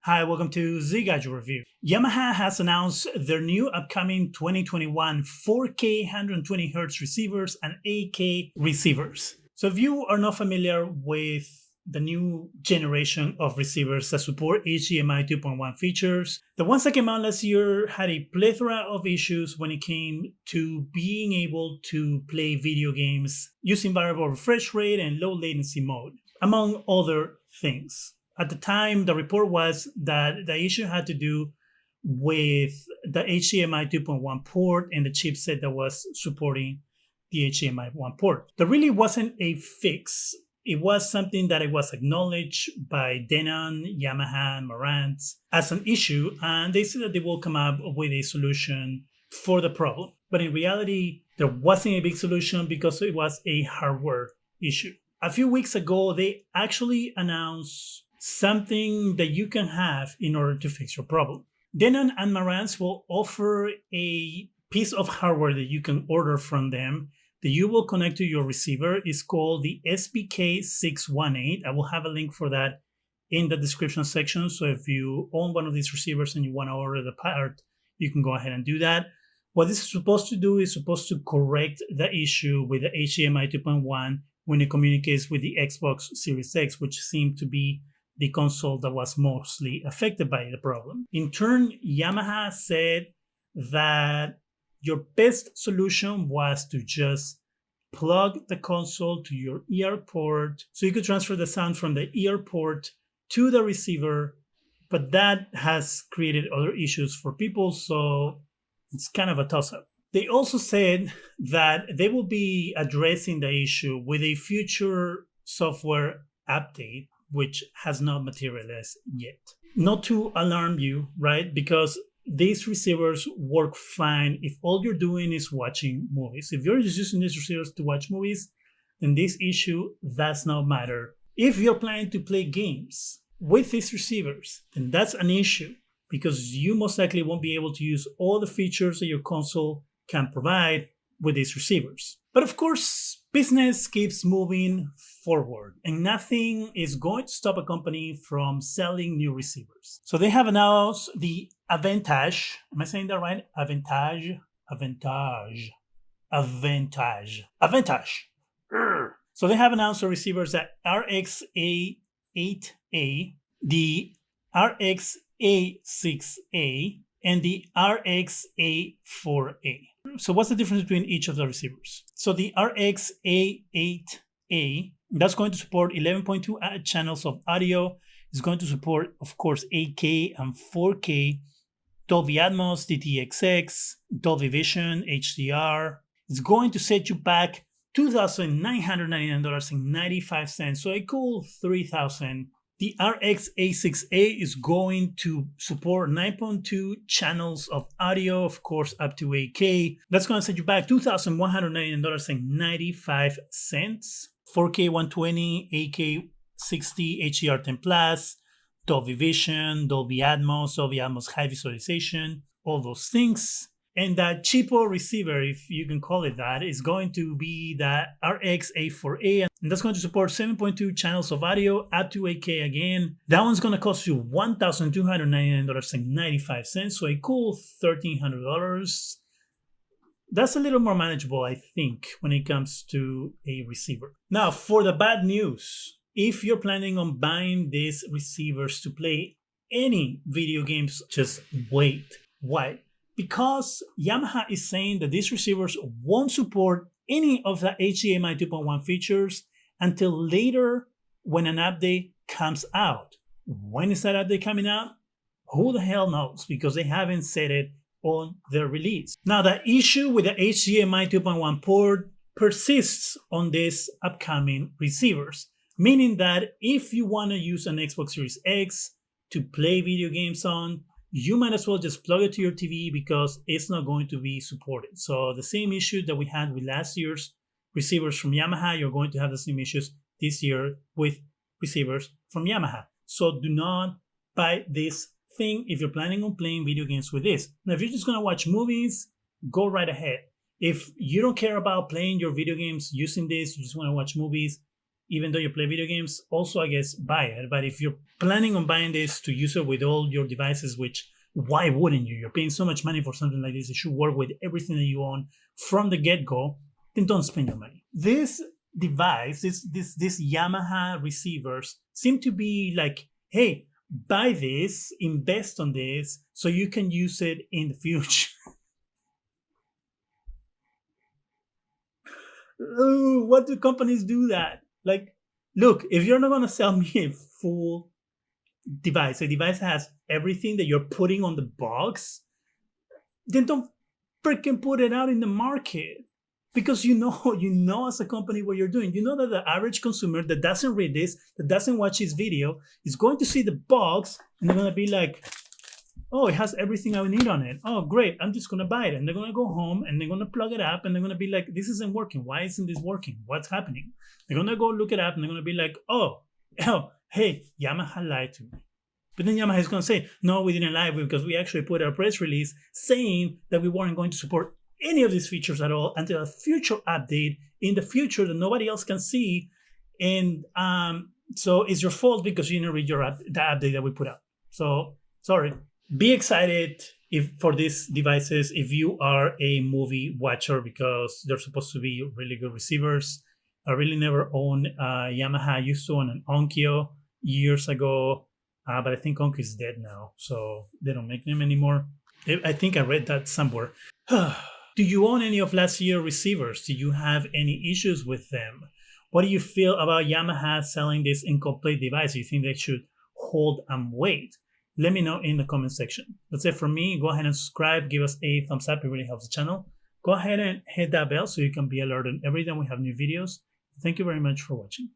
Hi, welcome to Zgadgetreview. Yamaha has announced their new upcoming 2021 4K 120Hz receivers and 8K receivers. So if you are not familiar with the new generation of receivers that support HDMI 2.1 features, the ones that came out last year had a plethora of issues when it came to being able to play video games using variable refresh rate and low latency mode, among other things. At the time, the report was that the issue had to do with the HDMI 2.1 port and the chipset that was supporting the HDMI 1 port. There really wasn't a fix. It was something that it was acknowledged by Denon, Yamaha, and Marantz as an issue, and they said that they will come up with a solution for the problem. But in reality, there wasn't a big solution because it was a hardware issue. A few weeks ago, they actually announced something that you can have in order to fix your problem. Denon and Marantz will offer a piece of hardware that you can order from them that you will connect to your receiver. It's called the SPK618. I will have a link for that in the description section. So if you own one of these receivers and you want to order the part, you can go ahead and do that. What this is supposed to do is supposed to correct the issue with the HDMI 2.1 when it communicates with the Xbox Series X, which seemed to be the console that was mostly affected by the problem. In turn, Yamaha said that your best solution was to just plug the console to your ear port so you could transfer the sound from the ear port to the receiver, but that has created other issues for people, so it's kind of a toss-up. They also said that they will be addressing the issue with a future software update, which has not materialized yet. Not to alarm you, right? Because these receivers work fine if all you're doing is watching movies. If you're just using these receivers to watch movies, then this issue does not matter. If you're planning to play games with these receivers, then that's an issue because you most likely won't be able to use all the features that your console can provide with these receivers. But of course, business keeps moving forward and nothing is going to stop a company from selling new receivers. So they have announced the Avantage. Am I saying that right? Avantage. So they have announced the receivers that RX-A8A, the RX-A6A, and the RX-A4A. So what's the difference between each of the receivers? So the RX-A8A, that's going to support 11.2 channels of audio. It's going to support, of course, 8K and 4K, Dolby Atmos, DTS:X, Dolby Vision, HDR. It's going to set you back $2,999.95, so a cool $3,000. The RX-A6A is going to support 9.2 channels of audio, of course, up to 8K. That's going to set you back $2,199.95. 4K 120, 8K 60, HDR10 Plus, Dolby Vision, Dolby Atmos high visualization, all those things. And that cheapo receiver, if you can call it that, is going to be the RX-A4A, and that's going to support 7.2 channels of audio up to 8K again. That one's going to cost you $1,299.95, so a cool $1,300. That's a little more manageable, I think, when it comes to a receiver. Now, for the bad news, if you're planning on buying these receivers to play any video games, just wait. Why? Because Yamaha is saying that these receivers won't support any of the HDMI 2.1 features until later when an update comes out. When is that update coming out? Who the hell knows, because they haven't said it on their release. Now, the issue with the HDMI 2.1 port persists on these upcoming receivers, meaning that if you want to use an Xbox Series X to play video games on, you might as well just plug it to your TV because it's not going to be supported. So the same issue that we had with last year's receivers from Yamaha, you're going to have the same issues this year with receivers from Yamaha. So do not buy this thing if you're planning on playing video games with this. Now, if you're just going to watch movies, go right ahead. If you don't care about playing your video games using this, you just want to watch movies, even though you play video games, also I guess buy it. But if you're planning on buying this to use it with all your devices, which why wouldn't you? You're paying so much money for something like this. It should work with everything that you own from the get-go. Then don't spend your money. This device, this Yamaha receivers seem to be like, hey, buy this, invest on this, so you can use it in the future. Ooh, what do companies do that? Like, look, if you're not gonna sell me a full device, a device that has everything that you're putting on the box, then don't freaking put it out in the market. Because you know as a company what you're doing. You know that the average consumer that doesn't read this, that doesn't watch this video, is going to see the box and they're gonna be like, oh, it has everything I need on it. Oh, great, I'm just gonna buy it. And they're gonna go home and they're gonna plug it up and they're gonna be like, this isn't working. Why isn't this working? What's happening? They're gonna go look it up and they're gonna be like, oh, hey, Yamaha lied to me. But then Yamaha is gonna say, no, we didn't lie because we actually put a press release saying that we weren't going to support any of these features at all until a future update in the future that nobody else can see. And so it's your fault because you didn't read the update that we put out. So sorry. Be excited for these devices if you are a movie watcher, because they're supposed to be really good receivers. I really never owned Yamaha. I used to own an Onkyo years ago, but I think Onkyo is dead now, so they don't make them anymore. I think I read that somewhere. Do you own any of last year's receivers? Do you have any issues with them? What do you feel about Yamaha selling this incomplete device? Do you think they should hold and wait? Let me know in the comment section. That's it from me. Go ahead and subscribe. Give us a thumbs up. It really helps the channel. Go ahead and hit that bell so you can be alerted every time we have new videos. Thank you very much for watching.